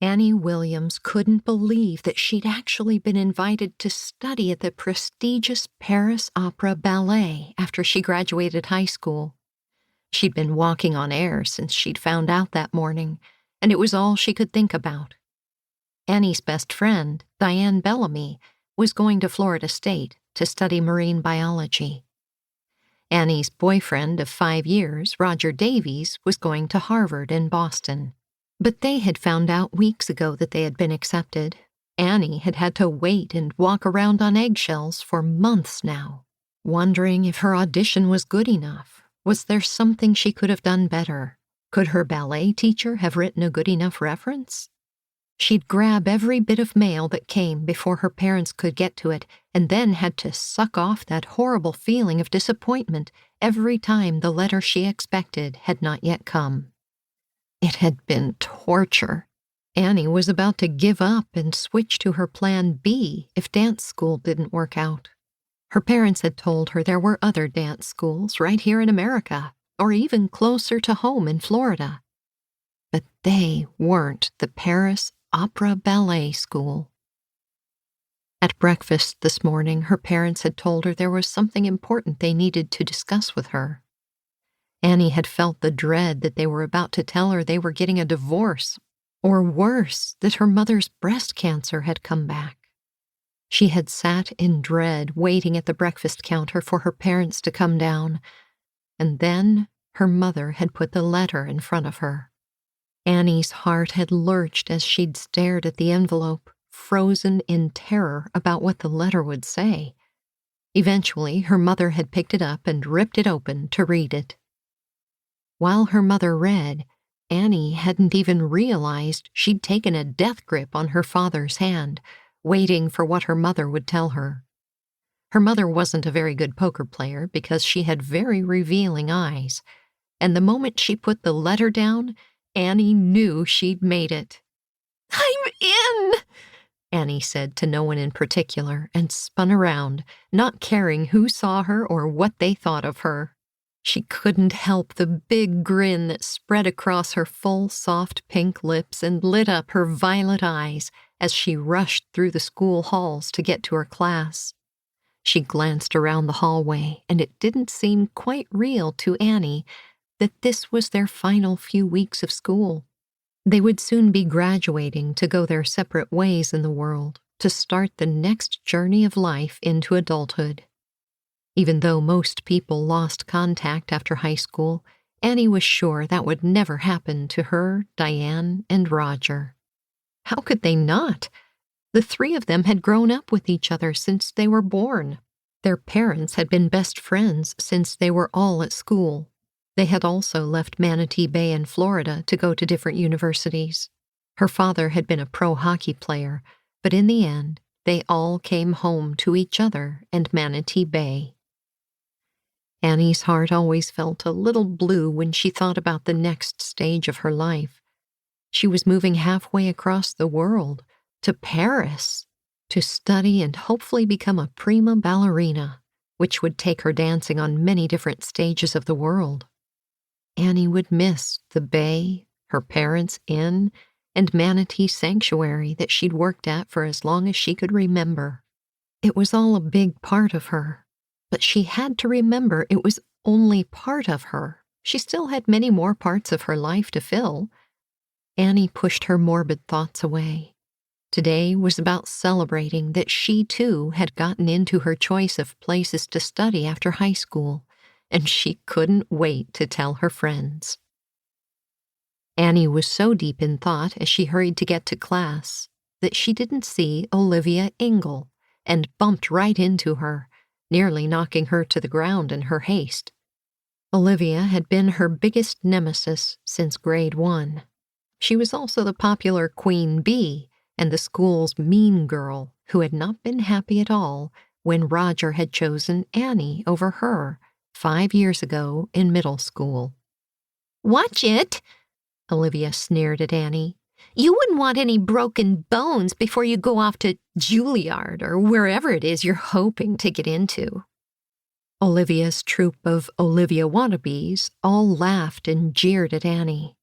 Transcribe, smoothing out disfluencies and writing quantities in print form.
Annie Williams couldn't believe that she'd actually been invited to study at the prestigious Paris Opera Ballet after she graduated high school. She'd been walking on air since she'd found out that morning, and it was all she could think about. Annie's best friend, Diane Bellamy, was going to Florida State to study marine biology. Annie's boyfriend of 5 years, Roger Davies, was going to Harvard in Boston. But they had found out weeks ago that they had been accepted. Annie had had to wait and walk around on eggshells for months now, wondering if her audition was good enough. Was there something she could have done better? Could her ballet teacher have written a good enough reference? She'd grab every bit of mail that came before her parents could get to it, and then had to suck off that horrible feeling of disappointment every time the letter she expected had not yet come. It had been torture. Annie was about to give up and switch to her plan B if dance school didn't work out. Her parents had told her there were other dance schools right here in America, or even closer to home in Florida. But they weren't the Paris Opera Ballet School. At breakfast this morning, her parents had told her there was something important they needed to discuss with her. Annie had felt the dread that they were about to tell her they were getting a divorce, or worse, that her mother's breast cancer had come back. She had sat in dread, waiting at the breakfast counter for her parents to come down, and then her mother had put the letter in front of her. Annie's heart had lurched as she'd stared at the envelope, frozen in terror about what the letter would say. Eventually, her mother had picked it up and ripped it open to read it. While her mother read, Annie hadn't even realized she'd taken a death grip on her father's hand, waiting for what her mother would tell her. Her mother wasn't a very good poker player because she had very revealing eyes, and the moment she put the letter down, Annie knew she'd made it. "I'm in," Annie said to no one in particular, and spun around, not caring who saw her or what they thought of her. She couldn't help the big grin that spread across her full, soft pink lips and lit up her violet eyes as she rushed through the school halls to get to her class. She glanced around the hallway, and it didn't seem quite real to Annie that this was their final few weeks of school. They would soon be graduating to go their separate ways in the world, to start the next journey of life into adulthood. Even though most people lost contact after high school, Annie was sure that would never happen to her, Diane, and Roger. How could they not? The three of them had grown up with each other since they were born. Their parents had been best friends since they were all at school. They had also left Manatee Bay in Florida to go to different universities. Her father had been a pro hockey player, but in the end, they all came home to each other and Manatee Bay. Annie's heart always felt a little blue when she thought about the next stage of her life. She was moving halfway across the world, to Paris, to study and hopefully become a prima ballerina, which would take her dancing on many different stages of the world. Annie would miss the Bay, her parents' inn, and Manatee Sanctuary that she'd worked at for as long as she could remember. It was all a big part of her, but she had to remember it was only part of her. She still had many more parts of her life to fill. Annie pushed her morbid thoughts away. Today was about celebrating that she, too, had gotten into her choice of places to study after high school, and she couldn't wait to tell her friends. Annie was so deep in thought as she hurried to get to class that she didn't see Olivia Ingle and bumped right into her, nearly knocking her to the ground in her haste. Olivia had been her biggest nemesis since grade 1. She was also the popular Queen Bee and the school's mean girl who had not been happy at all when Roger had chosen Annie over her 5 years ago in middle school. "Watch it," Olivia sneered at Annie. "You wouldn't want any broken bones before you go off to Juilliard or wherever it is you're hoping to get into." Olivia's troupe of Olivia wannabes all laughed and jeered at Annie.